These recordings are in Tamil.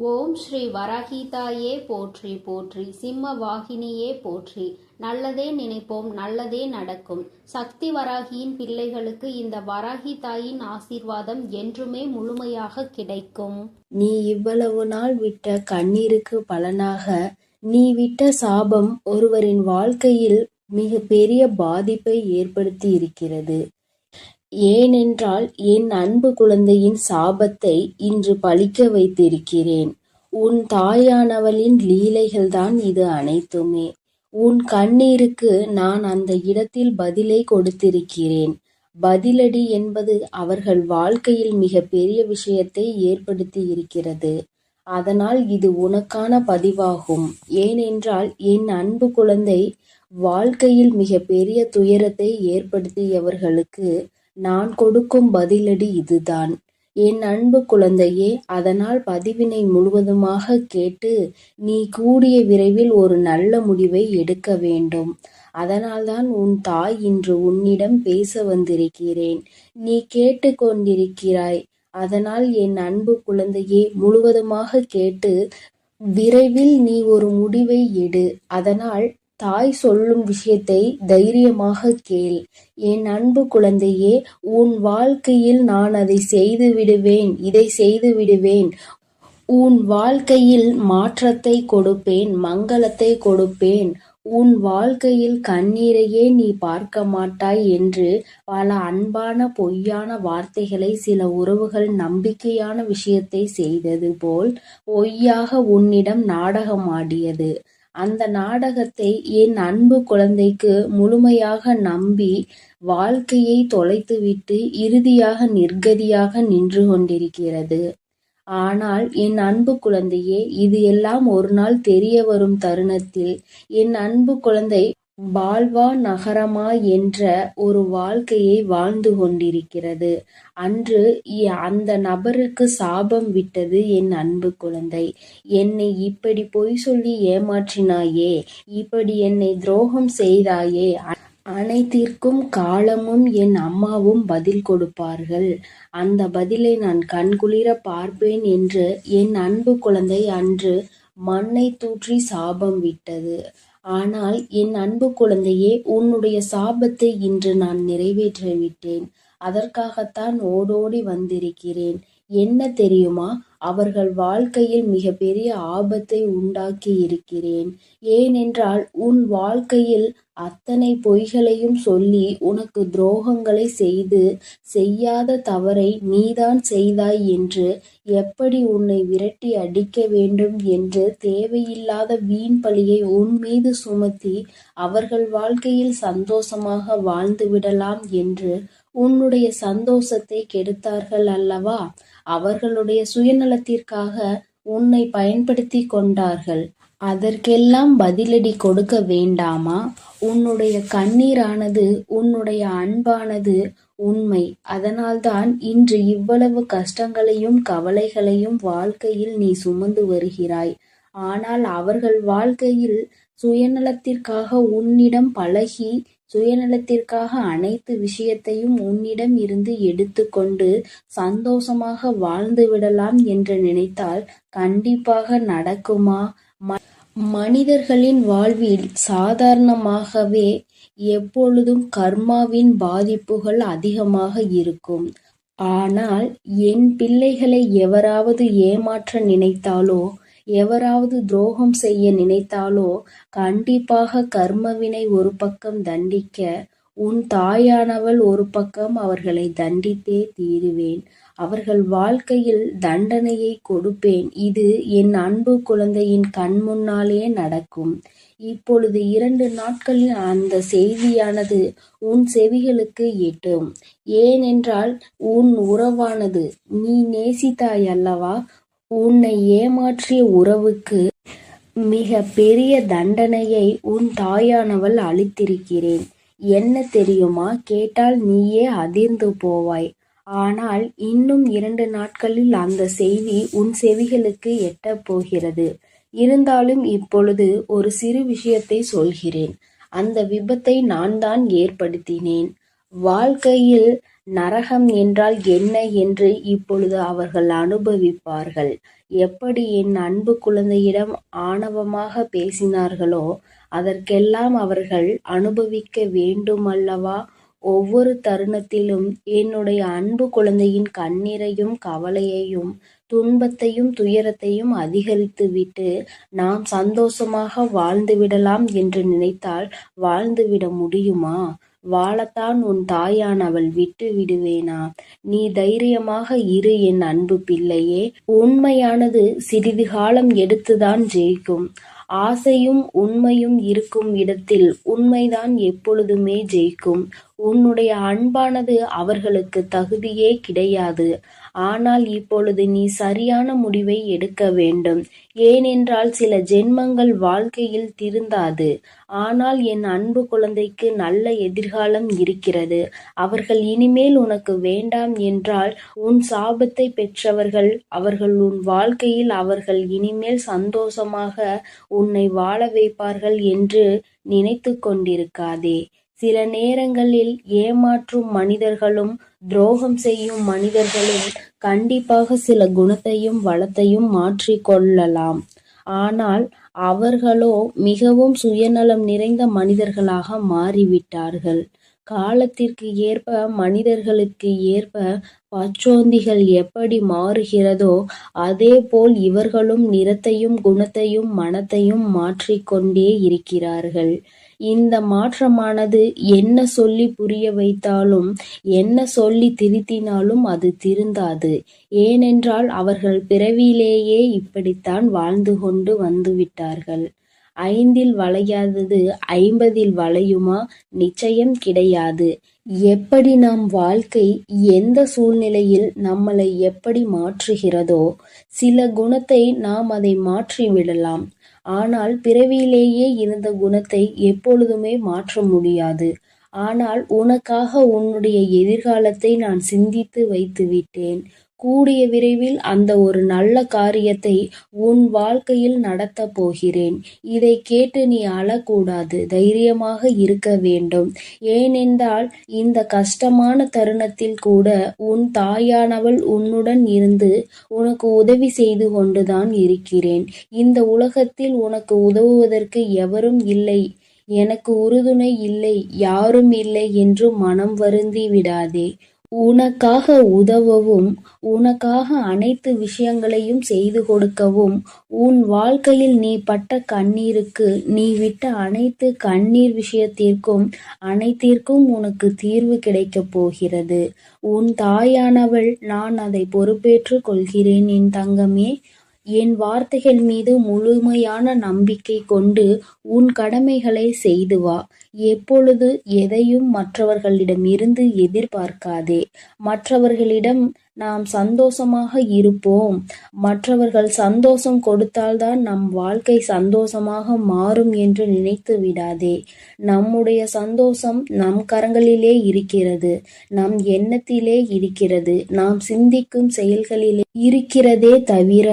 ஓம் ஸ்ரீ வராகிதாயே போற்றி போற்றி, சிம்ம வாகினியே போற்றி. நல்லதே நினைப்போம், நல்லதே நடக்கும். சக்தி வராகியின் பிள்ளைகளுக்கு இந்த வராகி தாயின் ஆசீர்வாதம் என்றுமே முழுமையாக கிடைக்கும். நீ இவ்வளவு நாள் விட்ட கண்ணீருக்கு பலனாக நீ விட்ட சாபம் ஒருவரின் வாழ்க்கையில் மிக பெரிய பாதிப்பை ஏற்படுத்தி இருக்கிறது. ஏனென்றால் என் அன்பு குழந்தையின் சாபத்தை இன்று பலிக்க வைத்திருக்கிறேன். உன் தாயானவளின் லீலைகள்தான் இது அனைத்துமே. உன் கண்ணீருக்கு நான் அந்த இடத்தில் பதிலை கொடுத்திருக்கிறேன். பதிலடி என்பது அவர்கள் வாழ்க்கையில் மிக பெரிய விஷயத்தை ஏற்படுத்தி இருக்கிறது. அதனால் இது உனக்கான பதிவாகும். ஏனென்றால் என் அன்பு குழந்தை வாழ்க்கையில் மிக பெரிய துயரத்தை ஏற்படுத்தியவர்களுக்கு நான் கொடுக்கும் பதிலடி இதுதான். என் அன்பு குழந்தையே, அதனால் பதிவினை முழுவதுமாக கேட்டு நீ கூடிய விரைவில் ஒரு நல்ல முடிவை எடுக்க வேண்டும். அதனால்தான் உன் தாய் இன்று உன்னிடம் பேச வந்திருக்கிறேன். நீ கேட்டு கொண்டிருக்கிறாய். அதனால் என் அன்பு குழந்தையே, முழுவதுமாக கேட்டு விரைவில் நீ ஒரு முடிவை எடு. அதனால் தாய் சொல்லும் விஷயத்தை தைரியமாக கேள். என் அன்பு குழந்தையே, உன் வாழ்க்கையில் நான் அதை செய்து விடுவேன், இதை செய்து விடுவேன். உன் வாழ்க்கையில் மாற்றத்தை கொடுப்பேன், மங்களத்தை கொடுப்பேன். உன் வாழ்க்கையில் கண்ணீரையே நீ பார்க்க மாட்டாய் என்று பல அன்பான பொய்யான வார்த்தைகளை சில உறவுகள் நம்பிக்கையான விஷயத்தை செய்தது போல் பொய்யாக உன்னிடம் நாடகம் ஆடியது. அந்த நாடகத்தை என் அன்பு குழந்தைக்கு முழுமையாக நம்பி வாழ்க்கையை தொலைத்துவிட்டு இறுதியாக நிர்கதியாக நின்று கொண்டிருக்கிறது. ஆனால் என் அன்பு குழந்தையே, இது எல்லாம் ஒரு நாள் தெரிய வரும் தருணத்தில் என் அன்பு குழந்தை பால்வா நகரமா என்ற ஒரு வாழ்க்கையை வாழ்ந்து கொண்டிருக்கிறது. அன்று அந்த நபருக்கு சாபம் விட்டது என் அன்பு குழந்தை. என்னை இப்படி பொய் சொல்லி ஏமாற்றினாயே, இப்படி என்னை துரோகம் செய்தாயே, அனைத்திற்கும் காலமும் என் அம்மாவும் பதில் கொடுப்பார்கள். அந்த பதிலை நான் கண்குளிர பார்ப்பேன் என்று என் அன்பு குழந்தை அன்று மண்ணை தூற்றி சாபம் விட்டது. ஆனால் என் அன்பு குழந்தையே, உன்னுடைய சாபத்தை இன்று நான் நிறைவேற்றிவிட்டேன். அதற்காகத்தான் ஓடோடி வந்திருக்கிறேன். என்ன தெரியுமா? அவர்கள் வாழ்க்கையில் மிக பெரிய ஆபத்தை உண்டாக்கி இருக்கிறேன். ஏனென்றால் உன் வாழ்க்கையில் அத்தனை பொய்களையும் சொல்லி உனக்கு துரோகங்களை செய்து செய்யாத தவறை நீதான் செய்தாய் என்று எப்படி உன்னை விரட்டி அடிக்க வேண்டும் என்று தேவையில்லாத வீண் பழியை உன் மீது சுமத்தி அவர்கள் வாழ்க்கையில் சந்தோஷமாக வாழ்ந்து விடலாம் என்று உன்னுடைய சந்தோஷத்தை கெடுத்தார்கள் அல்லவா? அவர்களுடைய சுயநலத்திற்காக உன்னை பயன்படுத்தி கொண்டார்கள். அதற்கெல்லாம் பதிலடி கொடுக்க வேண்டாமா? உன்னுடைய கண்ணீரானது, உன்னுடைய அன்பானது உண்மை. அதனால்தான் இன்று இவ்வளவு கஷ்டங்களையும் கவலைகளையும் வாழ்க்கையில் நீ சுமந்து வருகிறாய். ஆனால் அவர்கள் வாழ்க்கையில் சுயநலத்திற்காக உன்னிடம் பழகி, சுயநலத்திற்காக அனைத்து விஷயத்தையும் உன்னிடம் இருந்து எடுத்துக்கொண்டு சந்தோஷமாக வாழ்ந்து விடலாம் என்று நினைத்தால் கண்டிப்பாக நடக்குமா? மனிதர்களின் வாழ்வில் சாதாரணமாகவே எப்பொழுதும் கர்மாவின் பாதிப்புகள் அதிகமாக இருக்கும். ஆனால் என் பிள்ளைகளை எவராவது ஏமாற்ற நினைத்தாலோ, எவராவது துரோகம் செய்ய நினைத்தாலோ கண்டிப்பாக கர்மவினை ஒரு பக்கம் தண்டிக்க, உன் தாயானவள் ஒரு பக்கம் அவர்களை தண்டித்தே தீருவேன். அவர்கள் வாழ்க்கையில் தண்டனையை கொடுப்பேன். இது என் அன்பு குழந்தையின் கண் முன்னாலே நடக்கும். இப்பொழுது 2 நாட்களில் அந்த செய்தியானது உன் செவிகளுக்கு எட்டும். ஏனென்றால் உன் உறவானது, நீ நேசித்தாய் அல்லவா? உன்னை ஏமாற்றிய உறவுக்கு மிக பெரிய தண்டனையை உன் தாயானவள் அளித்திருக்கிறேன். என்ன தெரியுமா? கேட்டால் நீயே அதிர்ந்து போவாய். ஆனால் இன்னும் 2 நாட்களில் அந்த செய்தி உன் செவிகளுக்கு எட்டப் போகிறது. இருந்தாலும் இப்பொழுது ஒரு சிறு விஷயத்தை சொல்கிறேன். அந்த விபத்தை நான் தான் ஏற்படுத்தினேன். வாழ்க்கையில் நரகம் என்றால் என்ன என்று இப்பொழுது அவர்கள் அனுபவிப்பார்கள். எப்படி என் அன்பு குழந்தையிடம் ஆணவமாக பேசினார்களோ அதற்கெல்லாம் அவர்கள் அனுபவிக்க வேண்டுமல்லவா? ஒவ்வொரு தருணத்திலும் என்னுடைய அன்பு குழந்தையின் கண்ணீரையும் கவலையையும் துன்பத்தையும் துயரத்தையும் அதிகரித்துவிட்டு நாம் சந்தோஷமாக வாழ்ந்துவிடலாம் என்று நினைத்தால் வாழ்ந்துவிட முடியுமா? வாழத்தான் உன் தாயானவள் விட்டு விடுவேனா? நீ தைரியமாக இரு என் அன்பு பிள்ளையே. உண்மையானது சிறிது காலம் எடுத்துதான் ஜெயிக்கும். ஆசையும் உண்மையும் இருக்கும் இடத்தில் உண்மைதான் எப்பொழுதுமே ஜெயிக்கும். உன்னுடைய அன்பானது அவர்களுக்கு தகுதியே கிடையாது. ஆனால் இப்பொழுது நீ சரியான முடிவை எடுக்க வேண்டும். ஏனென்றால் சில ஜென்மங்கள் வாழ்க்கையில் திருந்தாது. ஆனால் என் அன்பு குழந்தைக்கு நல்ல எதிர்காலம் இருக்கிறது. அவர்கள் இனிமேல் உனக்கு வேண்டாம் என்றால் உன் சாபத்தை பெற்றவர்கள் அவர்கள் உன் வாழ்க்கையில் அவர்கள் இனிமேல் சந்தோஷமாக உன்னை வாழ வைப்பார்கள் என்று நினைத்து கொண்டிருக்காதே. சில நேரங்களில் ஏமாற்றும் மனிதர்களும் துரோகம் செய்யும் மனிதர்களும் கண்டிப்பாக சில குணத்தையும் வளத்தையும் மாற்றிக்கொள்ளலாம். ஆனால் அவர்களோ மிகவும் சுயநலம் நிறைந்த மனிதர்களாக மாறிவிட்டார்கள். காலத்திற்கு ஏற்ப மனிதர்களுக்கு ஏற்ப பச்சோந்திகள் எப்படி மாறுகிறதோ அதேபோல் இவர்களும் நிறத்தையும் குணத்தையும் மனத்தையும் மாற்றிக்கொண்டே இருக்கிறார்கள். இந்த மாற்றமானது என்ன சொல்லி புரிய வைத்தாலும் என்ன சொல்லி திருத்தினாலும் அது திருந்தாது. ஏனென்றால் அவர்கள் பிறவியிலேயே இப்படித்தான் வாழ்ந்து கொண்டு வந்துவிட்டார்கள். 5ல் வளையாதது 50ல் வளையுமா? நிச்சயம் கிடையாது. எப்படி நம் வாழ்க்கை எந்த சூழ்நிலையில் நம்மளை எப்படி மாற்றுகிறதோ சில குணத்தை நாம் அதை மாற்றிவிடலாம். ஆனால் பிறவியிலேயே இருந்த குணத்தை எப்பொழுதுமே மாற்ற முடியாது. ஆனால் உனக்காக உன்னுடைய எதிர்காலத்தை நான் சிந்தித்து வைத்துவிட்டேன். கூடிய விரைவில் அந்த ஒரு நல்ல காரியத்தை உன் வாழ்க்கையில் நடத்தப் போகிறேன். இதை கேட்டு நீ அழக்கூடாது, தைரியமாக இருக்க வேண்டும். ஏனென்றால் இந்த கஷ்டமான தருணத்தில் கூட உன் தாயானவள் உன்னுடன் இருந்து உனக்கு உதவி செய்து கொண்டுதான் இருக்கிறேன். இந்த உலகத்தில் உனக்கு உதவுவதற்கு எவரும் இல்லை, எனக்கு உறுதுணை இல்லை, யாரும் இல்லை என்று மனம் வருந்தி விடாதே. உனக்காக உதவவும் உனக்காக அனைத்து விஷயங்களையும் செய்து கொடுக்கவும் உன் வாழ்க்கையில் நீ பட்ட கண்ணீருக்கு நீ விட்ட அனைத்து கண்ணீர் விஷயத்திற்கும் அனைத்திற்கும் உனக்கு தீர்வு கிடைக்கப் போகிறது. உன் தாயானவள் நான் அதை பொறுப்பேற்று கொள்கிறேன் என் தங்கமே. என் வார்த்தைகள் மீது முழுமையான நம்பிக்கை கொண்டு உன் கடமைகளை செய்து வா. எப்பொழுது எதையும் மற்றவர்களிடமிருந்து எதிர்பார்க்காதே. மற்றவர்களிடம் நாம் சந்தோஷமாக இருப்போம், மற்றவர்கள் சந்தோஷம் கொடுத்தால்தான் நம் வாழ்க்கை சந்தோஷமாக மாறும் என்று நினைத்து விடாதே. நம்முடைய சந்தோஷம் நம் கரங்களிலே இருக்கிறது, நம் எண்ணத்திலே இருக்கிறது, நாம் சிந்திக்கும் செயல்களிலே இருக்கிறதே தவிர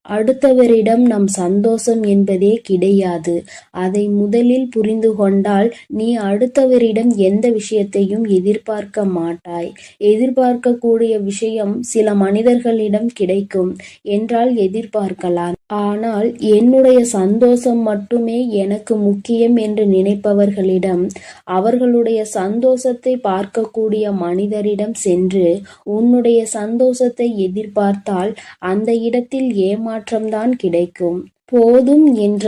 அடுத்தவரிடம் நம் சந்தோஷம் என்பதே கிடையாது. அதை முதலில் புரிந்து கொண்டால் நீ அடுத்தவரிடம் எந்த விஷயத்தையும் எதிர்பார்க்க மாட்டாய். எதிர்பார்க்கக்கூடிய விஷயம் சில மனிதர்களிடம் கிடைக்கும் என்றால் எதிர்பார்க்கலாம். ஆனால் என்னுடைய சந்தோஷம் மட்டுமே எனக்கு முக்கியம் என்று நினைப்பவர்களிடம், அவர்களுடைய சந்தோஷத்தை பார்க்கக்கூடிய மனிதரிடம் சென்று உன்னுடைய சந்தோஷத்தை எதிர்பார்த்தால் அந்த இடத்தில் ஏமாற்றம்தான் கிடைக்கும். போதும் என்ற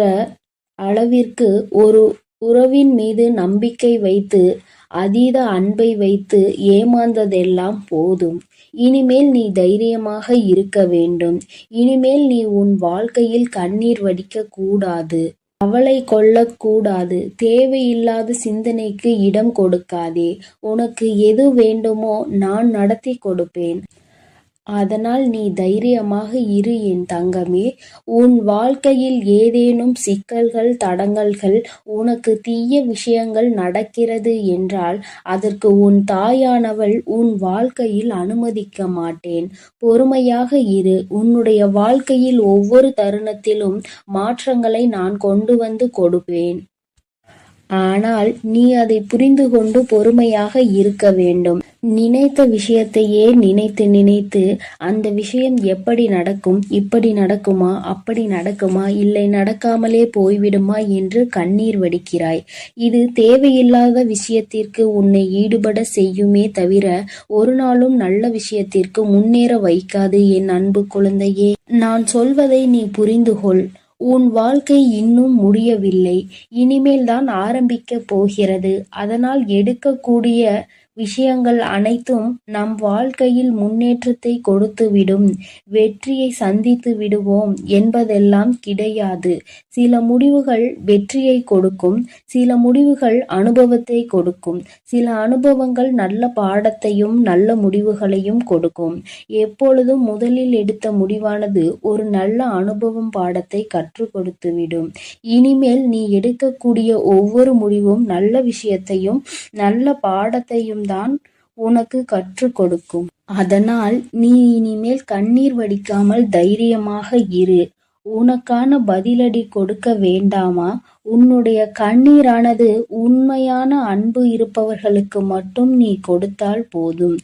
அளவிற்கு ஒரு உறவின் மீது நம்பிக்கை வைத்து அதீத அன்பை வைத்து ஏமாந்ததெல்லாம் போதும். இனிமேல் நீ தைரியமாக இருக்க வேண்டும். இனிமேல் நீ உன் வாழ்க்கையில் கண்ணீர் வடிக்க கூடாது, கவலை கொள்ளக்கூடாது. தேவையில்லாத சிந்தனைக்கு இடம் கொடுக்காதே. உனக்கு எது வேண்டுமோ நான் நடத்தி கொடுப்பேன். அதனால் நீ தைரியமாக இரு என் தங்கமே. உன் வாழ்க்கையில் ஏதேனும் சிக்கல்கள் தடங்கல்கள் உனக்கு தீய விஷயங்கள் நடக்கிறது என்றால் அதற்கு உன் தாயானவள் உன் வாழ்க்கையில் அனுமதிக்க மாட்டேன். பொறுமையாக இரு. உன்னுடைய வாழ்க்கையில் ஒவ்வொரு தருணத்திலும் மாற்றங்களை நான் கொண்டு வந்து கொடுப்பேன். ஆனால் நீ அதை புரிந்து கொண்டு பொறுமையாக இருக்க வேண்டும். நினைத்த விஷயத்தையே நினைத்து நினைத்து அந்த விஷயம் எப்படி நடக்கும், இப்படி நடக்குமா, அப்படி நடக்குமா, இல்லை நடக்காமலே போய்விடுமா என்று கண்ணீர் வடிக்கிறாய். இது தேவையில்லாத விஷயத்திற்கு உன்னை ஈடுபட செய்யுமே தவிர ஒரு நாளும் நல்ல விஷயத்திற்கு முன்னேற வைக்காது. என் அன்பு குழந்தையே, நான் சொல்வதை நீ புரிந்து கொள். உன் வாழ்க்கை இன்னும் முடியவில்லை, இனிமேல் தான் ஆரம்பிக்கப் போகிறது. அதனால் எடுக்கக்கூடிய விஷயங்கள் அனைத்தும் நம் வாழ்க்கையில் முன்னேற்றத்தை கொடுத்துவிடும், வெற்றியை சந்தித்து விடுவோம் என்பதெல்லாம் கிடையாது. சில முடிவுகள் வெற்றியை கொடுக்கும், சில முடிவுகள் அனுபவத்தை கொடுக்கும், சில அனுபவங்கள் நல்ல பாடத்தையும் நல்ல முடிவுகளையும் கொடுக்கும். எப்பொழுதும் முதலில் எடுத்த முடிவானது ஒரு நல்ல அனுபவம் பாடத்தை கற்றுக் கொடுத்துவிடும். இனிமேல் நீ எடுக்கக்கூடிய ஒவ்வொரு முடிவும் நல்ல விஷயத்தையும் நல்ல பாடத்தையும் தான் உனக்கு கற்றுக் கொடுக்கும். அதனால் நீ இனிமேல் கண்ணீர் வடிக்காமல் தைரியமாக இரு. உனக்கான பதிலடி கொடுக்க வேண்டாமா? உன்னுடைய கண்ணீரானது உண்மையான அன்பு இருப்பவர்களுக்கு மட்டும் நீ கொடுத்தால் போதும்.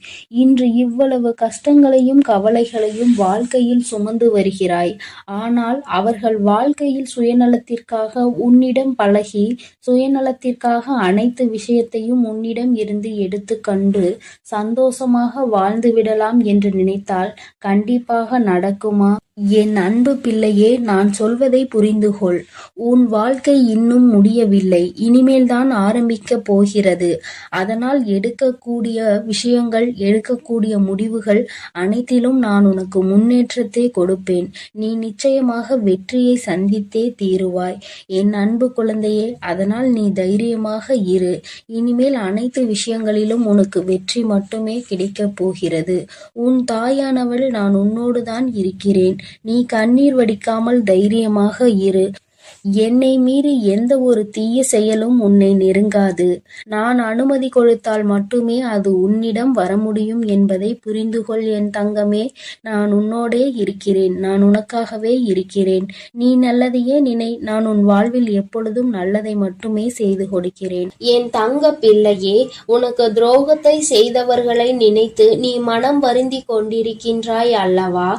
இன்று இவ்வளவு கஷ்டங்களையும் கவலைகளையும் வாழ்க்கையில் சுமந்து வருகிறாய். ஆனால் அவர்கள் வாழ்க்கையில் சுயநலத்திற்காக உன்னிடம் பழகி, சுயநலத்திற்காக அனைத்து விஷயத்தையும் உன்னிடம் இருந்து எடுத்துக்கொண்டு சந்தோஷமாக வாழ்ந்து விடலாம் என்று நினைத்தால் கண்டிப்பாக நடக்குமா? என் அன்பு பிள்ளையே, நான் சொல்வதை புரிந்து கொள். உன் வாழ்க்கை இன்னும் முடியவில்லை, இனிமேல் தான் ஆரம்பிக்கப் போகிறது. அதனால் எடுக்கக்கூடிய விஷயங்கள், எடுக்கக்கூடிய முடிவுகள் அனைத்திலும் நான் உனக்கு முன்னேற்றத்தை கொடுப்பேன். நீ நிச்சயமாக வெற்றியை சந்தித்தே தீருவாய் என் அன்பு குழந்தையே. அதனால் நீ தைரியமாக இரு. இனிமேல் அனைத்து விஷயங்களிலும் உனக்கு வெற்றி மட்டுமே கிடைக்கப் போகிறது. உன் தாயானவள் நான் உன்னோடு தான் இருக்கிறேன். நீ கண்ணீர் வடிக்காமல் தைரியமாக இரு. என்னை மீறி எந்த ஒரு தீய செயலும் உன்னை நெருங்காது. நான் அனுமதி கொடுத்தால் மட்டுமே அது உன்னிடம் வர முடியும் என்பதை புரிந்து கொள் என் தங்கமே. நான் உன்னோடே இருக்கிறேன், நான் உனக்காகவே இருக்கிறேன். நீ நல்லதையே நினை. நான் உன் வாழ்வில் எப்பொழுதும் நல்லதை மட்டுமே செய்து கொடுக்கிறேன். என் தங்க பிள்ளையே, உனக்கு துரோகத்தை செய்தவர்களை நினைத்து நீ மனம் வருந்தி கொண்டிருக்கின்றாய் அல்லவா?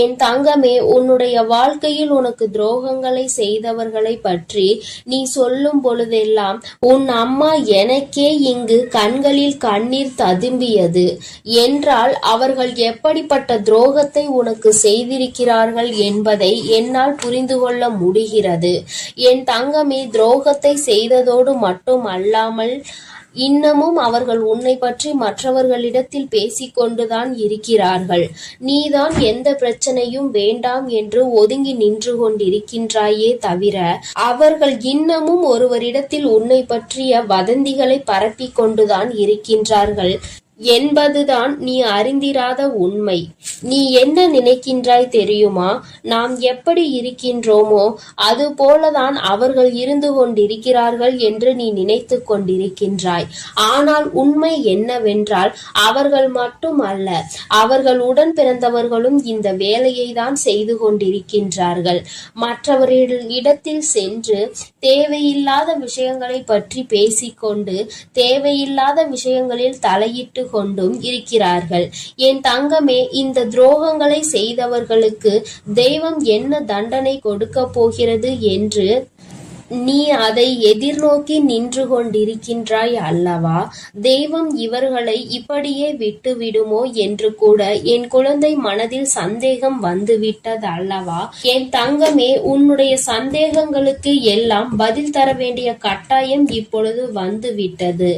என் தங்கமே, உன்னுடைய வாழ்க்கையில் உனக்கு துரோகங்களை செய்தவர்களை பற்றி நீ சொல்லும் பொழுதெல்லாம் உன் அம்மா எனக்கே இங்கு கண்களில் கண்ணீர் ததும்பியது என்றால் அவர்கள் எப்படிப்பட்ட துரோகத்தை உனக்கு செய்திருக்கிறார்கள் என்பதை என்னால் புரிந்து கொள்ள முடிகிறது. என் தங்கமே, துரோகத்தை செய்ததோடு மட்டும் அல்லாமல் இன்னமும் அவர்கள் உன்னை பற்றி மற்றவர்களிடத்தில் பேசிக்கொண்டுதான் இருக்கிறார்கள். நீதான் எந்த பிரச்சனையும் வேண்டாம் என்று ஒதுங்கி நின்று கொண்டிருக்கின்றாயே தவிர அவர்கள் இன்னமும் ஒருவரிடத்தில் உன்னை பற்றிய வதந்திகளை பரப்பிக் கொண்டுதான் இருக்கின்றார்கள் என்பதுதான் நீ அறிந்திராத உண்மை. நீ என்ன நினைக்கின்றாய் தெரியுமா? நாம் எப்படி இருக்கின்றோமோ அது போலதான் அவர்கள் இருந்து கொண்டிருக்கிறார்கள் என்று நீ நினைத்து கொண்டிருக்கின்றாய். ஆனால் உண்மை என்னவென்றால் அவர்கள் மட்டும் அல்ல, அவர்கள் உடன் பிறந்தவர்களும் இந்த வேலையை தான் செய்து கொண்டிருக்கின்றார்கள். மற்றவர்களிடத்தில் சென்று தேவையில்லாத விஷயங்களை பற்றி பேசிக்கொண்டு தேவையில்லாத விஷயங்களில் தலையிட்டு கொண்டும் இருக்கிறார்கள். என் தங்கமே, இந்த துரோகங்களை செய்தவர்களுக்கு தெய்வம் என்ன தண்டனை கொடுக்க போகிறது என்று நீ அதை எதிர்நோக்கி நின்று கொண்டிருக்கின்றாய் அல்லவா? தெய்வம் இவர்களை இப்படியே விட்டு விடுமோ என்று கூட என் குழந்தை மனதில் சந்தேகம் வந்துவிட்டது அல்லவா? என் தங்கமே, உன்னுடைய சந்தேகங்களுக்கு எல்லாம் பதில் தர வேண்டிய கட்டாயம் இப்பொழுது வந்துவிட்டது.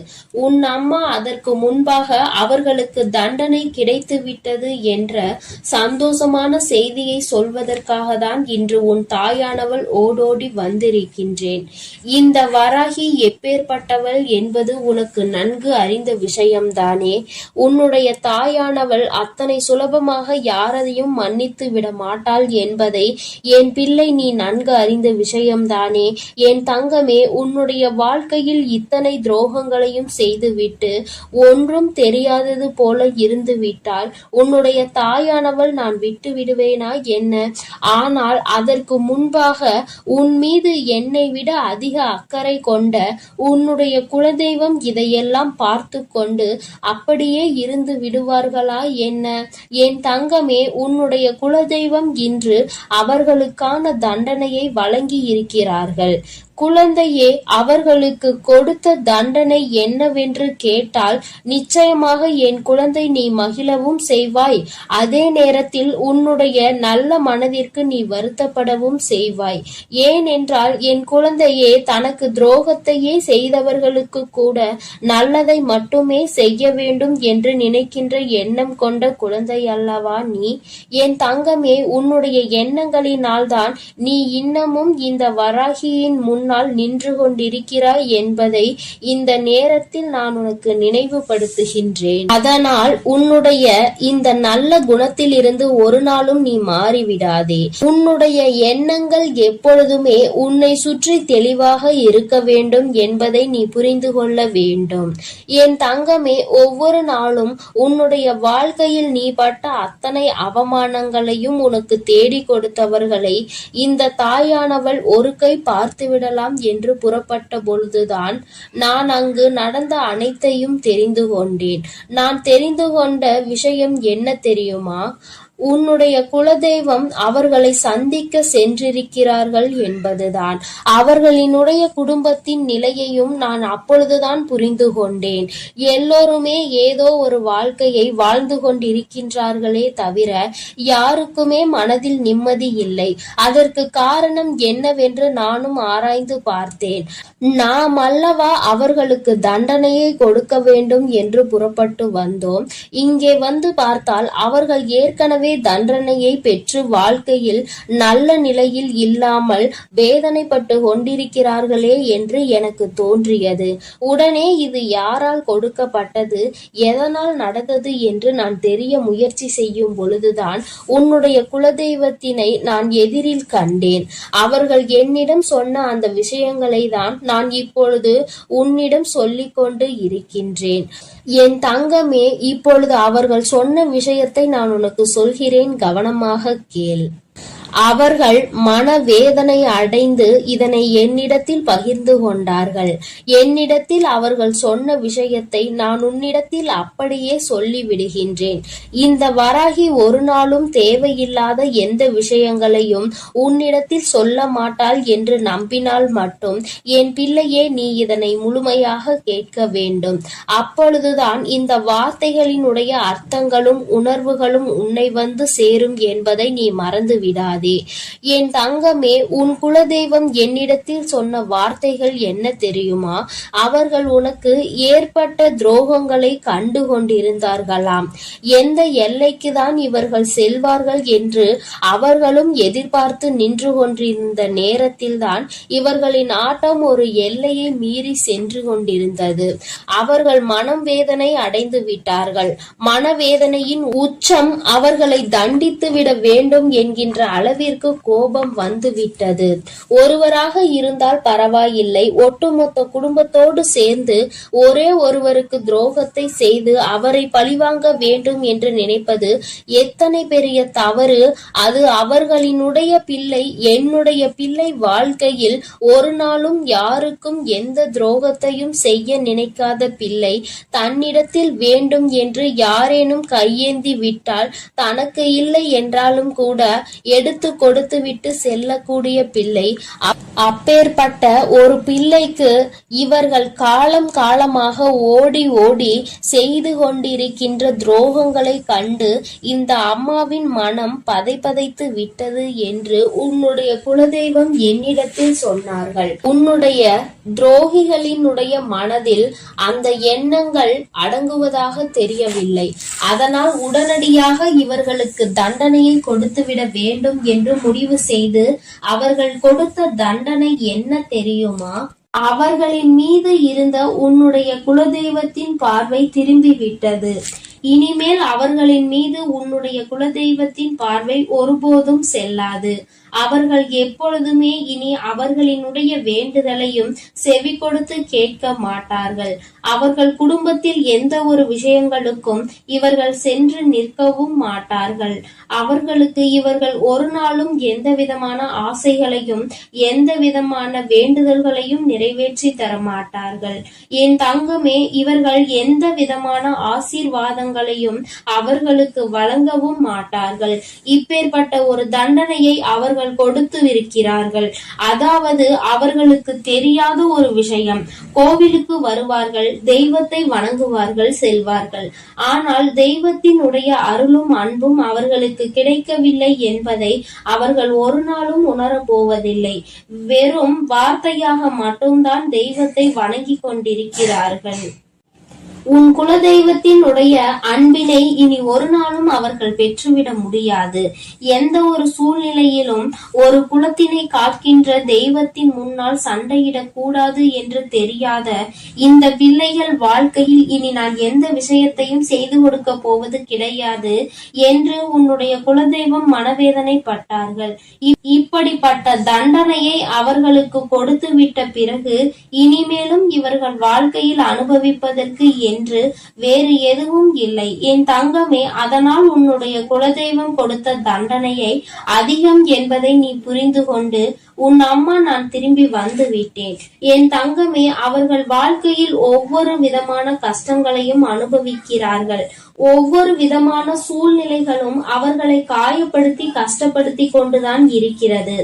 உன் அம்மா அதற்கு முன்பாக அவர்களுக்கு தண்டனை கிடைத்து விட்டது என்ற சந்தோஷமான செய்தியை சொல்வதற்காக தான் இன்று உன் தாயானவள் ஓடோடி வந்திருக்கின்றேன். இந்த வராகி எப்பேற்பட்டவள் என்பது உனக்கு நன்கு அறிந்த விஷயம்தானே. உன்னுடைய தாயானவள் அத்தனை சுலபமாக யாரையும் மன்னித்து விட மாட்டாள் என்பதை என் பிள்ளை நீ நன்கு அறிந்த விஷயம்தானே. என் தங்கமே, உன்னுடைய வாழ்க்கையில் இத்தனை துரோகங்களையும் செய்துவிட்டு ஒன்றும் தெரியாதது போல இருந்து விட்டால் உன்னுடைய தாயானவள் நான் விட்டு விடுவேனா என்ன? ஆனால் அதற்கு முன்பாக உன் மீது என்னை விட அதிக அக்கறை கொண்ட உன்னுடைய குலதெய்வம் இதையெல்லாம் பார்த்து கொண்டு அப்படியே இருந்து விடுவார்களா என்ன? என் தங்கமே, உன்னுடைய குலதெய்வம் இன்று அவர்களுக்கான தண்டனையை வழங்கி இருக்கிறார்கள். குழந்தையே, அவர்களுக்கு கொடுத்த தண்டனை என்னவென்று கேட்டால் நிச்சயமாக என் குழந்தை நீ மகிழவும் செய்வாய். அதே நேரத்தில் உன்னுடைய நல்ல மனதிற்கு நீ வருத்தப்படவும் செய்வாய். ஏனென்றால் என் குழந்தையே, தனக்கு துரோகத்தையே செய்தவர்களுக்கு கூட நல்லதை மட்டுமே செய்ய வேண்டும் என்று நினைக்கின்ற எண்ணம் கொண்ட குழந்தை அல்லவா நீ? என் தங்கமே, உன்னுடைய எண்ணங்களினால்தான் நீ இன்னமும் இந்த வராகியின் முன் நின்று கொண்டிருக்கிறாய் என்பதை இந்த நேரத்தில் நான் உனக்கு நினைவுபடுத்துகின்றேன். அதனால் உன்னுடைய இந்த நல்ல குணத்தில் இருந்து ஒரு நாளும் நீ மாறிவிடாதே. உன்னுடைய எண்ணங்கள் எப்பொழுதுமே உன்னை சுற்றி தெளிவாக இருக்க வேண்டும் என்பதை நீ புரிந்து கொள்ள வேண்டும். என் தங்கமே, ஒவ்வொரு நாளும் உன்னுடைய வாழ்க்கையில் நீ பட்ட அத்தனை அவமானங்களையும் உனக்கு தேடி கொடுத்தவர்களை இந்த தாயானவள் ஒரு கை பார்த்துவிடலாம் என்று புறப்பட்ட பொழுதுதான் நான் அங்கு நடந்த அனைத்தையும் தெரிந்து கொண்டேன். நான் தெரிந்து கொண்ட விஷயம் என்ன தெரியுமா? உன்னுடைய குலதெய்வம் அவர்களை சந்திக்க சென்றிருக்கிறார்கள் என்பதுதான். அவர்களினுடைய குடும்பத்தின் நிலையையும் நான் அப்பொழுதுதான் புரிந்து கொண்டேன். எல்லோருமே ஏதோ ஒரு வாழ்க்கையை வாழ்ந்து கொண்டிருக்கின்றார்களே தவிர யாருக்குமே மனதில் நிம்மதி இல்லை. அதற்கு காரணம் என்னவென்று நானும் ஆராய்ந்து பார்த்தேன். நாம் அல்லவா அவர்களுக்கு தண்டனையை கொடுக்க வேண்டும் என்று புறப்பட்டு வந்தோம். இங்கே வந்து பார்த்தால் அவர்கள் ஏற்கனவே தண்டனையை பெற்று வாழ்க்கையில் நல்ல நிலையில் இல்லாமல் வேதனைப்பட்டு கொண்டிருக்கிறார்களே என்று எனக்கு தோன்றியது. உடனே இது யாரால் கொடுக்கப்பட்டது, எதனால் நடந்தது என்று நான் தெரிய முயற்சி செய்யும் பொழுதுதான் உன்னுடைய குலதெய்வத்தினை நான் எதிரில் கண்டேன். அவர்கள் என்னிடம் சொன்ன அந்த விஷயங்களை தான் நான் இப்பொழுது உன்னிடம் சொல்லிக் கொண்டு இருக்கின்றேன். என் தங்கமே, இப்பொழுது அவர்கள் சொன்ன விஷயத்தை நான் உனக்கு சொல்கிறேன், கவனமாக கேள். அவர்கள் மனவேதனை அடைந்து இதனை என்னிடத்தில் பகிர்ந்து கொண்டார்கள். என்னிடத்தில் அவர்கள் சொன்ன விஷயத்தை நான் உன்னிடத்தில் அப்படியே சொல்லி விடுகின்றேன். இந்த வராகி ஒரு நாளும் தேவையில்லாத எந்த விஷயங்களையும் உன்னிடத்தில் சொல்ல மாட்டாள் என்று நம்பினால் மட்டும் என் பிள்ளையே, நீ இதனை முழுமையாக கேட்க வேண்டும். அப்பொழுதுதான் இந்த வார்த்தைகளினுடைய அர்த்தங்களும் உணர்வுகளும் உன்னை வந்து சேரும் என்பதை நீ மறந்து விடாதே. என் தங்கமே, உன் குலதெய்வம் என்னிடத்தில் சொன்ன வார்த்தைகள் என்ன தெரியுமா? அவர்கள் உனக்கு ஏற்பட்ட துரோகங்களை கண்டு கொண்டிருந்தார்களாம். எந்த எல்லைக்கு தான் இவர்கள் செல்வார்கள் என்று அவர்களும் எதிர்பார்த்து நின்று கொண்டிருந்த நேரத்தில்தான் இவர்களின் ஆட்டம் ஒரு எல்லையை மீறி சென்று கொண்டிருந்தது. அவர்கள் மனம் வேதனை அடைந்து விட்டார்கள். மனவேதனையின் உச்சம் அவர்களை தண்டித்து விட வேண்டும் என்கின்ற அளவிற்கு கோபம் வந்துவிட்டது. ஒருவராக இருந்தால் பரவாயில்லை, ஒட்டுமொத்த குடும்பத்தோடு சேர்ந்து ஒரே ஒருவருக்கு துரோகத்தை செய்து அவரை பழிவாங்க வேண்டும் என்று நினைப்பது எத்தனை பெரிய தவறு. அது அவர்களினுடைய பிள்ளை. என்னுடைய பிள்ளை வாழ்க்கையில் ஒரு நாளும் யாருக்கும் எந்த துரோகத்தையும் செய்ய நினைக்காத பிள்ளை தன்னிடத்தில் வேண்டும் என்று யாரேனும் கையேந்தி விட்டால் தனக்கு இல்லை என்றாலும் கூட எடுத்து கொடுத்து விட்டு செல்லக்கூடிய பிள்ளை. அப்பேற்பட்ட ஒரு பிள்ளைக்கு இவர்கள் காலம் காலமாக ஓடி ஓடி செய்து கொண்டிருக்கின்ற துரோகங்களை கண்டு இந்த அம்மாவின் மனம் பதைத்து விட்டது என்று உன்னுடைய குலதெய்வம் என்னிடத்தில் சொன்னார்கள். உன்னுடைய துரோகிகளினுடைய மனதில் அந்த எண்ணங்கள் அடங்குவதாக தெரியவில்லை. அதனால் உடனடியாக இவர்களுக்கு தண்டனையை கொடுத்துவிட வேண்டும் என்று முடிவு செய்து அவர்கள் கொடுத்த தண்டனை என்ன தெரியுமா? அவர்களின் மீது இருந்த உன்னுடைய குலதெய்வத்தின் பார்வை திரும்பிவிட்டது. இனிமேல் அவர்களின் மீது உன்னுடைய குலதெய்வத்தின் பார்வை ஒருபோதும் செல்லாது. அவர்கள் எப்பொழுதுமே இனி அவர்களினுடைய வேண்டுதலையும் செவி கொடுத்து கேட்க மாட்டார்கள். அவர்கள் குடும்பத்தில் எந்த ஒரு விஷயங்களுக்கும் இவர்கள் சென்று நிற்கவும் மாட்டார்கள். அவர்களுக்கு இவர்கள் ஒரு நாளும் எந்த விதமான ஆசைகளையும் எந்த விதமான வேண்டுதல்களையும் நிறைவேற்றி தர மாட்டார்கள். என் தங்கமே, இவர்கள் எந்த விதமான ஆசீர்வாதங்களையும் அவர்களுக்கு வழங்கவும் மாட்டார்கள். இப்பேற்பட்ட ஒரு தண்டனையை அவர்கள் கொடுத்துவிருக்கிறார்கள். அதாவது அவர்களுக்கு தெரியாத ஒரு விஷயம். கோவிலுக்கு வருவார்கள், தெய்வத்தை வணங்குவார்கள், செல்வார்கள். ஆனால் தெய்வத்தினுடைய அருளும் அன்பும் அவர்களுக்கு கிடைக்கவில்லை என்பதை அவர்கள் ஒரு நாளும் உணரப் போவதில்லை. வெறும் வார்த்தையாக மட்டும்தான் தெய்வத்தை வணங்கி கொண்டிருக்கிறார்கள். உன் குலதெய்வத்தினுடைய அன்பினை இனி ஒரு நாளும் அவர்கள் பெற்றுவிட முடியாது. எந்த ஒரு சூழ்நிலையிலும் ஒரு குலத்தினை காக்கின்ற தெய்வத்தின் முன்னால் சண்டையிடக் கூடாது என்று தெரியாத இந்த பிள்ளைகள் வாழ்க்கையில் இனி நான் எந்த விஷயத்தையும் செய்து கொடுக்க போவது கிடையாது என்று உன்னுடைய குலதெய்வம் மனவேதனை பட்டார்கள். இப்படிப்பட்ட தண்டனையை அவர்களுக்கு கொடுத்து விட்ட பிறகு இனிமேலும் இவர்கள் வாழ்க்கையில் அனுபவிப்பதற்கு என்று வேறு எதுவும் இல்லை. என் தங்கமே, அதனால் உன்னுடைய குலதெய்வம் கொடுத்த தண்டனையை அதிகம் என்பதை நீ புரிந்து கொண்டு உன் அம்மா நான் திரும்பி வந்து விட்டேன். என் தங்கமே, அவர்கள் வாழ்க்கையில் ஒவ்வொரு விதமான கஷ்டங்களையும் அனுபவிக்கிறார்கள். ஒவ்வொரு விதமான சூழ்நிலைகளும் அவர்களை காயப்படுத்தி கஷ்டப்படுத்தி கொண்டுதான் இருக்கிறது.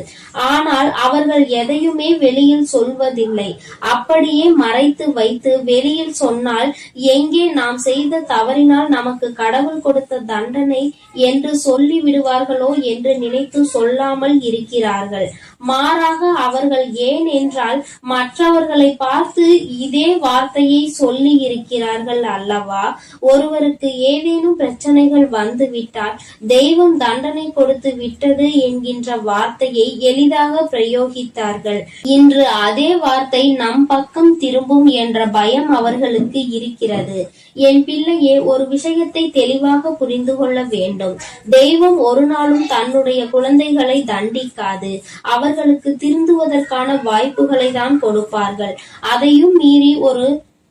ஆனால் அவர்கள் எதையுமே வெளியில் சொல்வதில்லை. அப்படியே மறைத்து வைத்து வெளியில் சொன்னால் எங்கே நாம் செய்த தவறினால் நமக்கு கடவுள் கொடுத்த தண்டனை என்று சொல்லி விடுவார்களோ என்று நினைத்து சொல்லாமல் இருக்கிறார்கள். மாறாக அவர்கள் ஏன் என்றால் மற்றவர்களை பார்த்து இதே வார்த்தையை சொல்லி இருக்கிறார்கள் அல்லவா? ஒருவருக்கு ஏதேனும் பிரச்சனைகள் வந்து விட்டால் தெய்வம் தண்டனை கொடுத்து விட்டது என்கின்ற வார்த்தையை எளிதாக பிரயோகித்தார்கள். இன்று அதே வார்த்தை நம் பக்கம் திரும்பும் என்ற பயம் அவர்களுக்கு இருக்கிறது. என் பிள்ளையே, ஒரு விஷயத்தை தெளிவாக புரிந்து கொள்ள வேண்டும். தெய்வம் ஒரு நாளும் தன்னுடைய குழந்தைகளை தண்டிக்காது. அவர்களுக்கு திருந்துவதற்கான வாய்ப்புகளை தான் கொடுப்பார்கள். அதையும் மீறி ஒரு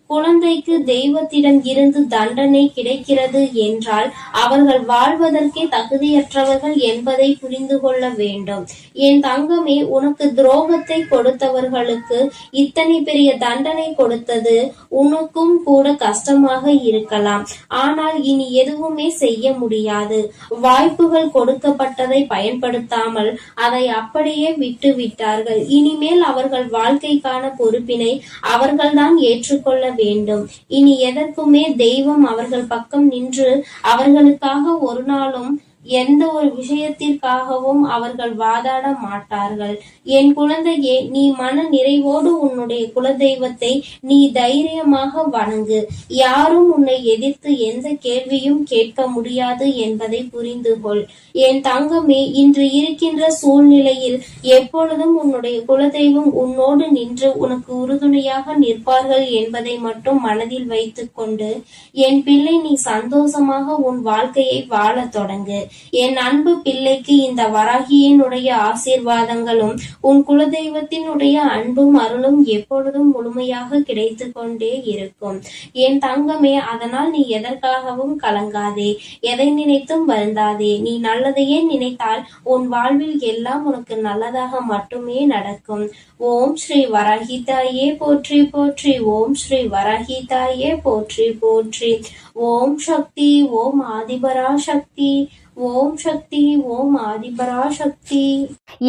குழந்தைக்கு தெய்வத்திடம் இருந்து தண்டனை கிடைக்கிறது என்றால் அவர்கள் வாழ்வதற்கே தகுதியற்றவர்கள் என்பதை புரிந்து கொள்ள வேண்டும். என் தங்கமே, உனக்கு துரோகத்தை கொடுத்தவர்களுக்கு இத்தனை பெரிய தண்டனை கொடுத்தது உனக்கும் கூட கஷ்டமாக இருக்கலாம். ஆனால் இனி எதுவுமே செய்ய முடியாது. வாய்ப்புகள் கொடுக்கப்பட்டதை பயன்படுத்தாமல் அதை அப்படியே விட்டு விட்டார்கள். இனிமேல் அவர்கள் வாழ்க்கைக்கான பொறுப்பினை அவர்கள்தான் ஏற்றுக்கொள்ள வேண்டும். இனி எதற்குமே தெய்வம் அவர்கள் பக்கம் நின்று அவர்களுக்காக ஒரு நாளும் எந்த ஒரு விஷயத்திற்காகவும் அவர்கள் வாதாட மாட்டார்கள். என் குழந்தையே, நீ மன நிறைவோடு உன்னுடைய குலதெய்வத்தை நீ தைரியமாக வணங்கு. யாரும் உன்னை எதிர்த்து எந்த கேள்வியும் கேட்க முடியாது என்பதை புரிந்து கொள். என் தங்கமே, இன்று இருக்கின்ற சூழ்நிலையில் எப்பொழுதும் உன்னுடைய குலதெய்வம் உன்னோடு நின்று உனக்கு உறுதுணையாக நிற்பார்கள் என்பதை மட்டும் மனதில் வைத்துக் கொண்டு என் பிள்ளை, நீ சந்தோஷமாக உன் வாழ்க்கையை வாழ தொடங்கு. என் அன்பு பிள்ளைக்கு இந்த வராகியினுடைய ஆசீர்வாதங்களும் உன் குலதெய்வத்தினுடைய அன்பும் அருளும் எப்பொழுதும் முழுமையாக கிடைத்து கொண்டே இருக்கும். என் தங்கமே, அதனால் நீ எதற்காகவும் கலங்காதே, எதை நினைத்தும் வருந்தாதே. நீ நல்லதையே நினைத்தால் உன் வாழ்வில் எல்லாம் உனக்கு நல்லதாக மட்டுமே நடக்கும். ஓம் ஸ்ரீ வராகிதாயே போற்றி போற்றி. ஓம் ஸ்ரீ வராகிதாயே போற்றி போற்றி. ஓம் சக்தி, ஓம் ஆதிபரா சக்தி. ஓம் சக்தி, ஓம் ஆதிபரா சக்தி.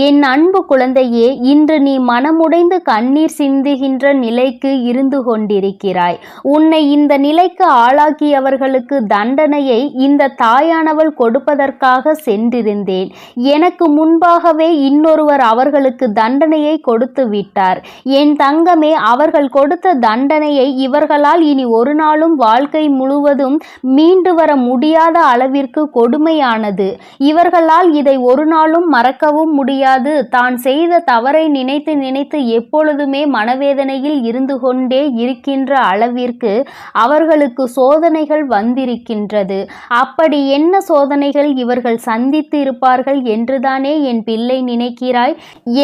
என் அன்பு குழந்தையே, இன்று நீ மனமுடைந்து கண்ணீர் சிந்துகின்ற நிலைக்கு இருந்து கொண்டிருக்கிறாய். உன்னை இந்த நிலைக்கு ஆளாக்கியவர்களுக்கு தண்டனையை இந்த தாயானவள் கொடுப்பதற்காக சென்றிருந்தேன். எனக்கு முன்பாகவே இன்னொருவர் அவர்களுக்கு தண்டனையை கொடுத்து விட்டார். என் தங்கமே, அவர்கள் கொடுத்த தண்டனையை இவர்களால் இனி ஒரு நாளும் வாழ்க்கை முழுவதும் மீண்டு வர முடியாத அளவிற்கு கொடுமையான தவறானது. இவர்களால் இதை ஒரு நாளும் மறக்கவும் முடியாது. தான் செய்த தவறை நினைத்து நினைத்து எப்பொழுதுமே மனவேதனையில் இருந்து கொண்டே இருக்கின்ற அளவிற்கு அவர்களுக்கு சோதனைகள் வந்திருக்கின்றது. அப்படி என்ன சோதனைகள் இவர்கள் சந்தித்து இருப்பார்கள் என்றுதானே என் பிள்ளை நினைக்கிறாய்?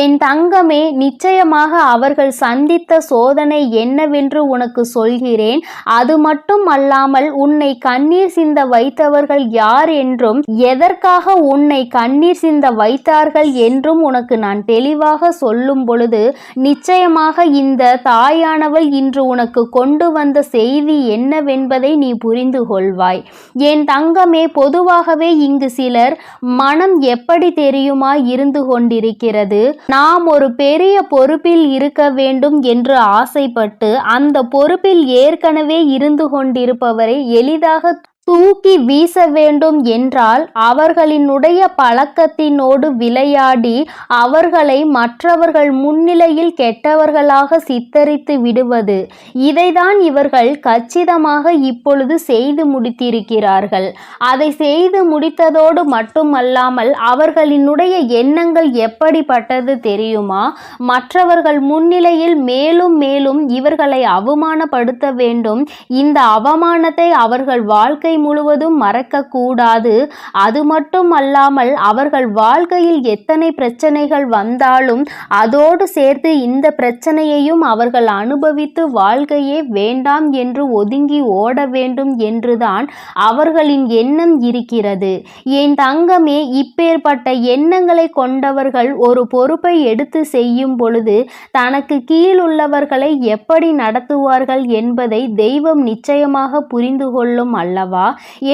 என் தங்கமே, நிச்சயமாக அவர்கள் சந்தித்த சோதனை என்னவென்று உனக்கு சொல்கிறேன். அது மட்டும் அல்லாமல் உன்னை கண்ணீர் சிந்த வைத்தவர்கள் யார் என்றும் எதற்காக உன்னை கண்ணீர் சிந்த வைத்தார்கள் என்றும் உனக்கு நான் தெளிவாக சொல்லும் பொழுது நிச்சயமாக இந்த தாயானவள் இன்று உனக்கு கொண்டு வந்த செய்தி என்னவென்பதை நீ புரிந்து கொள்வாய். என் தங்கமே, பொதுவாகவே இங்கு சிலர் மனம் எப்படி தெரியுமா இருந்து கொண்டிருக்கிறது? நாம் ஒரு பெரிய பொறுப்பில் இருக்க வேண்டும் என்று ஆசைப்பட்டு அந்த பொறுப்பில் ஏற்கனவே இருந்து கொண்டிருப்பவரை எளிதாக தூக்கி வீச வேண்டும் என்றால் அவர்களினுடைய பழக்கத்தினோடு விளையாடி அவர்களை மற்றவர்கள் முன்னிலையில் கெட்டவர்களாக சித்தரித்து விடுவது. இதைதான் இவர்கள் கச்சிதமாக இப்பொழுது செய்து முடித்திருக்கிறார்கள். அதை செய்து முடித்ததோடு மட்டுமல்லாமல் அவர்களினுடைய எண்ணங்கள் எப்படிப்பட்டது தெரியுமா? மற்றவர்கள் முன்னிலையில் மேலும் மேலும் இவர்களை அவமானப்படுத்த வேண்டும். இந்த அவமானத்தை அவர்கள் வாழ்க்கை முழுவதும் மறக்க கூடாது. அது மட்டும் அல்லாமல் அவர்கள் வாழ்க்கையில் எத்தனை பிரச்சனைகள் வந்தாலும் அதோடு சேர்த்து இந்த பிரச்சனையையும் அவர்கள் அனுபவித்து வாழ்க்கையே வேண்டாம் என்று ஒதுங்கி ஓட வேண்டும் என்றுதான் அவர்களின் எண்ணம் இருக்கிறது. என் தங்கமே, இப்பேற்பட்ட எண்ணங்களை கொண்டவர்கள் ஒரு பொறுப்பை எடுத்து செய்யும் பொழுது தனக்கு கீழுள்ளவர்களை எப்படி நடத்துவார்கள் என்பதை தெய்வம் நிச்சயமாக புரிந்து கொள்ளும் அல்லவா?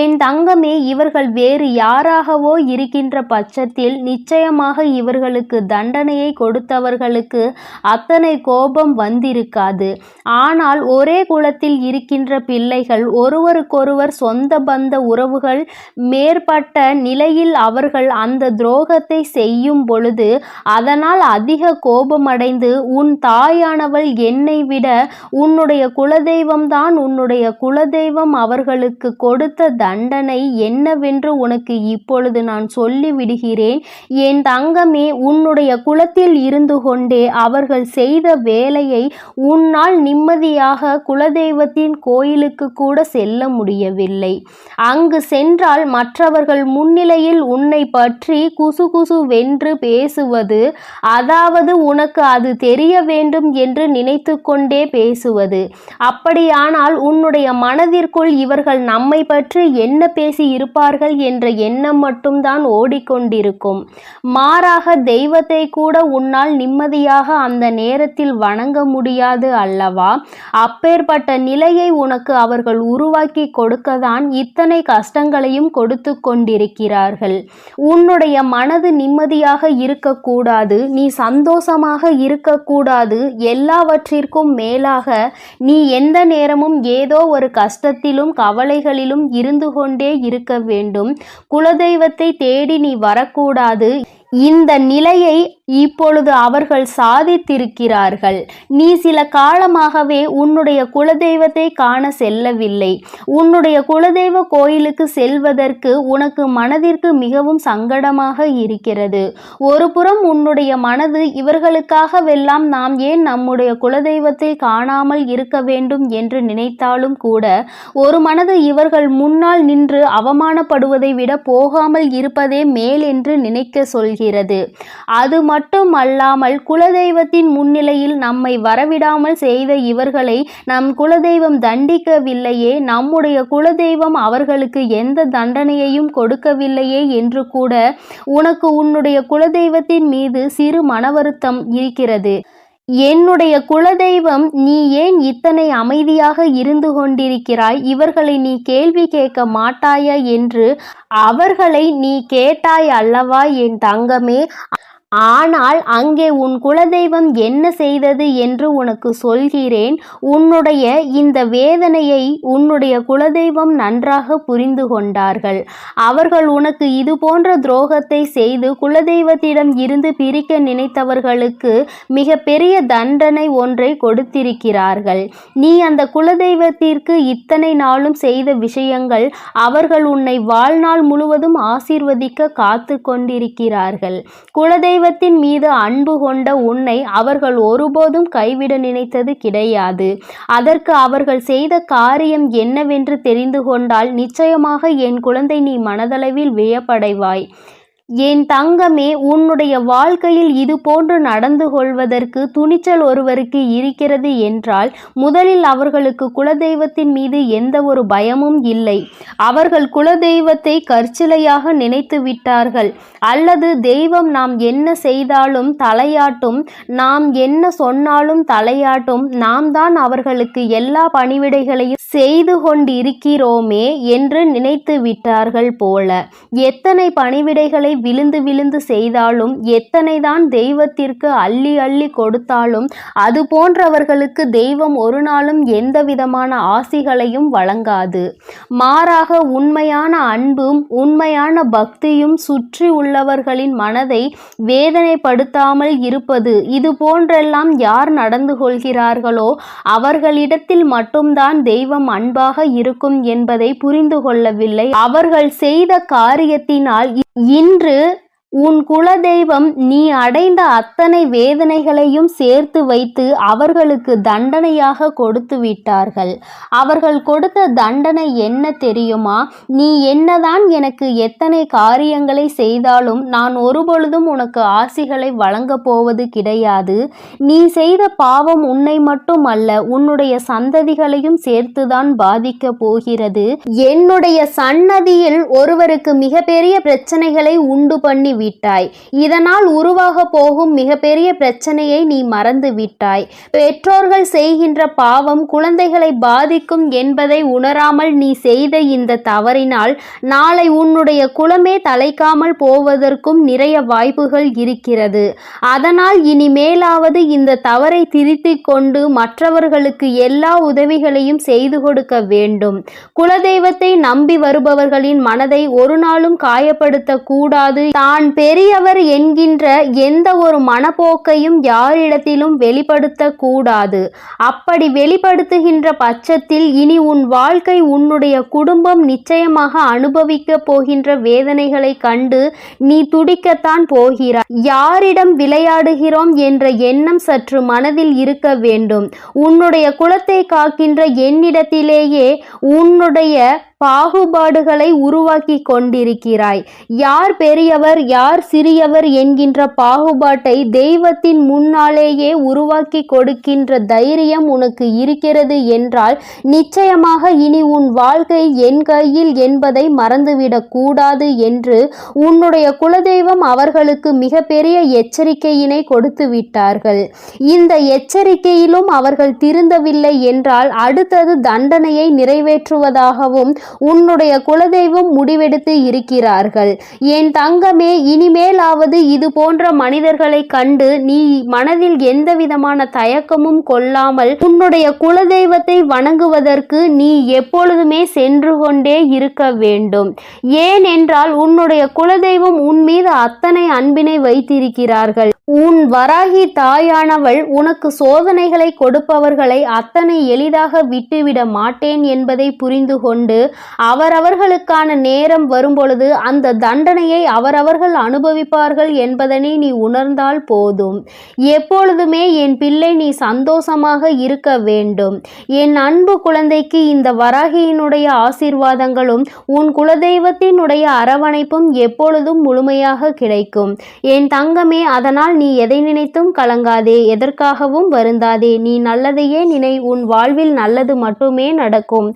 என் தங்கமே, இவர்கள் வேறு யாராகவோ இருக்கின்ற பட்சத்தில் நிச்சயமாக இவர்களுக்கு தண்டனையை கொடுத்தவர்களுக்கு அத்தனை கோபம் வந்திருக்காது. ஆனால் ஒரே குலத்தில் இருக்கின்ற பிள்ளைகள் ஒருவருக்கொருவர் சொந்த பந்த உறவுகள் மேற்பட்ட நிலையில் அவர்கள் அந்த துரோகத்தை செய்யும் பொழுது அதனால் அதிக கோபமடைந்து உன் தாயானவள் என்னை விட உன்னுடைய குலதெய்வம்தான் உன்னுடைய குலதெய்வம் அவர்களுக்கு கொடுத்த தண்டனை என்னவென்று உனக்கு இப்பொழுது நான் சொல்லிவிடுகிறேன். என் தங்கமே, உன்னுடைய குலத்தில் இருந்து கொண்டே அவர்கள் செய்த வேலையை உன்னால் நிம்மதியாக குலதெய்வத்தின் கோயிலுக்கு கூட செல்ல முடியவில்லை. அங்கு சென்றால் மற்றவர்கள் முன்னிலையில் உன்னை பற்றி குசுகுசுவென்று பேசுவது, அதாவது உனக்கு அது தெரிய வேண்டும் என்று நினைத்து கொண்டே பேசுவது. அப்படியானால் உன்னுடைய மனதிற்குள் இவர்கள் நம்மை பற்றி என்ன பேசி இருப்பார்கள் என்ற எண்ணம் மட்டும்தான் ஓடிக்கொண்டிருக்கும். மாறாக தெய்வத்தை கூட உன்னால் நிம்மதியாக அந்த நேரத்தில் வணங்க முடியாது அல்லவா? அப்பேற்பட்ட நிலையை உனக்கு அவர்கள் உருவாக்கி கொடுக்கத்தான் இத்தனை கஷ்டங்களையும் கொடுத்து கொண்டிருக்கிறார்கள். உன்னுடைய மனது நிம்மதியாக இருக்கக்கூடாது, நீ சந்தோஷமாக இருக்கக்கூடாது. எல்லாவற்றிற்கும் மேலாக நீ எந்த நேரமும் ஏதோ ஒரு கஷ்டத்திலும் கவலைகளிலும் இருந்து கொண்டே இருக்க வேண்டும். குலதெய்வத்தை தேடி நீ வரக்கூடாது. இந்த நிலையை இப்பொழுது அவர்கள் சாதித்திருக்கிறார்கள். நீ சில காலமாகவே உன்னுடைய குலதெய்வத்தை காண செல்லவில்லை. உன்னுடைய குலதெய்வ கோயிலுக்கு செல்வதற்கு உனக்கு மனதிற்கு மிகவும் சங்கடமாக இருக்கிறது. ஒரு புறம் உன்னுடைய மனது இவர்களுக்காகவெல்லாம் நாம் ஏன் நம்முடைய குலதெய்வத்தை காணாமல் இருக்க வேண்டும் என்று நினைத்தாலும் கூட ஒரு மனது இவர்கள் முன்னால் நின்று அவமானப்படுவதை விட போகாமல் இருப்பதே மேல் என்று நினைக்க சொல்கிறது. அது மட்டும் அல்லாமல் குலதெய்வத்தின் முன்னிலையில் நம்மை வரவிடாமல் செய்த இவர்களை நம் குலதெய்வம் தண்டிக்கவில்லையே, நம்முடைய குலதெய்வம் அவர்களுக்கு எந்த தண்டனையையும் கொடுக்கவில்லையே என்று கூட உனக்கு உன்னுடைய குலதெய்வத்தின் மீது சிறு மனவருத்தம் இருக்கிறது. என்னுடைய குலதெய்வம், நீ ஏன் இத்தனை அமைதியாக இருந்து கொண்டிருக்கிறாய்? இவர்களை நீ கேள்வி கேட்க மாட்டாயா என்று அவர்களை நீ கேட்டாய் அல்லவா என் தங்கமே? ஆனால் அங்கே உன் குலதெய்வம் என்ன செய்தது என்று உனக்கு சொல்கிறேன். உன்னுடைய இந்த வேதனையை உன்னுடைய குலதெய்வம் நன்றாக புரிந்து கொண்டார்கள். அவர்கள் உனக்கு இது போன்ற துரோகத்தை செய்து குலதெய்வத்திடம் இருந்து பிரிக்க நினைத்தவர்களுக்கு மிக பெரிய தண்டனை ஒன்றை கொடுத்திருக்கிறார்கள். நீ அந்த குலதெய்வத்திற்கு இத்தனை நாளும் செய்த விஷயங்கள் அவர்கள் உன்னை வாழ்நாள் முழுவதும் ஆசீர்வதிக்க காத்து கொண்டிருக்கிறார்கள். குலதெய்வத்தின் மீது அன்பு கொண்ட உன்னை அவர்கள் ஒருபோதும் கைவிட நினைத்தது கிடையாது. அதற்கு அவர்கள் செய்த காரியம் என்னவென்று தெரிந்து கொண்டால் நிச்சயமாக என் குழந்தை நீ மனதளவில் வியப்படைவாய். என் தங்கமே, உன்னுடைய வாழ்க்கையில் இது போன்று நடந்து கொள்வதற்கு துணிச்சல் ஒருவருக்கு இருக்கிறது என்றால் முதலில் அவர்களுக்கு குலதெய்வத்தின் மீது எந்த ஒரு பயமும் இல்லை. அவர்கள் குலதெய்வத்தை கற்சிலையாக நினைத்து விட்டார்கள். அல்லது தெய்வம் நாம் என்ன செய்தாலும் தலையாட்டும், நாம் என்ன சொன்னாலும் தலையாட்டும், நாம் தான் அவர்களுக்கு எல்லா பணிவிடைகளையும் செய்து கொண்டிருக்கிறோமே என்று நினைத்து விட்டார்கள் போல. எத்தனை பணிவிடைகளை விழுந்து விழுந்து செய்தாலும், எத்தனைதான் தெய்வத்திற்கு அள்ளி அள்ளி கொடுத்தாலும் அது போன்றவர்களுக்கு தெய்வம் ஒரு நாளும் எந்த விதமான ஆசிகளையும் வழங்காது. மாறாக உண்மையான அன்பும் உண்மையான பக்தியும் சுற்றி உள்ளவர்களின் மனதை வேதனைப்படுத்தாமல் இருப்பது. இது போன்றெல்லாம் யார் நடந்து கொள்கிறார்களோ அவர்களிடத்தில் மட்டும்தான் தெய்வம் அன்பாக இருக்கும் என்பதை புரிந்து கொள்ளவில்லை. அவர்கள் செய்த காரியத்தினால் இன்று உன் குலதெய்வம் நீ அடைந்த அத்தனை வேதனைகளையும் சேர்த்து வைத்து அவர்களுக்கு தண்டனையாக கொடுத்து விட்டார்கள். அவர்கள் கொடுத்த தண்டனை என்ன தெரியுமா? நீ என்னதான் எனக்கு எத்தனை காரியங்களை செய்தாலும் நான் ஒருபொழுதும் உனக்கு ஆசிகளை வழங்கப் போவது கிடையாது. நீ செய்த பாவம் உன்னை மட்டும் அல்ல, உன்னுடைய சந்ததிகளையும் சேர்த்துதான் பாதிக்க போகிறது. என்னுடைய சன்னதியில் ஒருவருக்கு மிகப்பெரிய பிரச்சனைகளை உண்டு பண்ணி விட்டாய். இதனால் உருவாக போகும் மிகப்பெரிய பிரச்சனையை நீ மறந்து விட்டாய். பெற்றோர்கள் செய்கின்ற பாவம் குழந்தைகளை பாதிக்கும் என்பதை உணராமல் நீ செய்த இந்த தவறினால் நாளை உன்னுடைய குலமே தலைக்காமல் போவதற்கும் நிறைய வாய்ப்புகள் இருக்கிறது. அதனால் இனிமேலாவது இந்த தவறை திருத்திக் கொண்டு மற்றவர்களுக்கு எல்லா உதவிகளையும் செய்து கொடுக்க வேண்டும். குலதெய்வத்தை நம்பி வருபவர்களின் மனதை ஒரு நாளும் காயப்படுத்த கூடாது. தான் பெரியவர் என்கின்ற எந்த ஒரு மனப்போக்கையும் யாரிடத்திலும் வெளிப்படுத்த கூடாது. அப்படி வெளிப்படுத்துகின்ற பட்சத்தில் இனி உன் வாழ்க்கை, உன்னுடைய குடும்பம் நிச்சயமாக அனுபவிக்க போகின்ற வேதனைகளை கண்டு நீ துடிக்கத்தான் போகிறாய். யாரிடம் விளையாடுகிறோம் என்ற எண்ணம் சற்று மனதில் இருக்க வேண்டும். உன்னுடைய குலத்தை காக்கின்ற என்னிடத்திலேயே உன்னுடைய பாகுபாடுகளை உருவாக்கி கொண்டிருக்கிறாய். யார் பெரியவர் யார் சிறியவர் என்கின்ற பாகுபாட்டை தெய்வத்தின் முன்னாலேயே உருவாக்கி கொடுக்கின்ற தைரியம் உனக்கு இருக்கிறது என்றால் நிச்சயமாக இனி உன் வாழ்க்கை என் கையில் என்பதை மறந்துவிடக் கூடாது என்று உன்னுடைய குலதெய்வம் அவர்களுக்கு மிகப்பெரிய எச்சரிக்கையினை கொடுத்து விட்டார்கள். இந்த எச்சரிக்கையிலும் அவர்கள் திருந்தவில்லை என்றால் அடுத்தது தண்டனையை நிறைவேற்றுவதாகவும் உன்னுடைய குலதெய்வம் முடிவெடுத்து இருக்கிறார்கள். என் தங்கமே, இனிமேலாவது இது போன்ற மனிதர்களை கண்டு நீ மனதில் எந்த விதமான தயக்கமும் கொள்ளாமல் உன்னுடைய குலதெய்வத்தை வணங்குவதற்கு நீ எப்பொழுதுமே சென்று கொண்டே இருக்க வேண்டும். ஏனென்றால் உன்னுடைய குலதெய்வம் உன் மீது அத்தனை அன்பினை வைத்திருக்கிறார்கள். உன் வராகி தாயானவள் உனக்கு சோதனைகளை கொடுப்பவர்களை அத்தனை எளிதாக விட்டுவிட மாட்டேன் என்பதை புரிந்து கொண்டு அவரவர்களுக்கான நேரம் வரும்பொழுது அந்த தண்டனையை அவரவர்கள் அனுபவிப்பார்கள் என்பதனை நீ உணர்ந்தால் போதும். எப்பொழுதுமே என் பிள்ளை நீ சந்தோஷமாக இருக்க வேண்டும். என் அன்பு குழந்தைக்கு இந்த வராகியினுடைய ஆசீர்வாதங்களும் உன் குலதெய்வத்தினுடைய அரவணைப்பும் எப்பொழுதும் முழுமையாக கிடைக்கும். என் தங்கமே, அதனால் நீ எதை நினைத்தும் கலங்காதே, எதற்காகவும் வருந்தாதே. நீ நல்லதையே நினை, உன் வாழ்வில் நல்லது மட்டுமே நடக்கும்.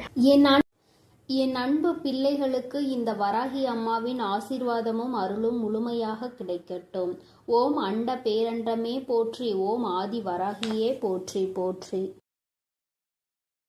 என் அன்பு பிள்ளைகளுக்கு இந்த வராகி அம்மாவின் ஆசீர்வாதமும் அருளும் முழுமையாக கிடைக்கட்டும். ஓம் அண்ட பேரண்டமே போற்றி, ஓம் ஆதி வராகியே போற்றி போற்றி.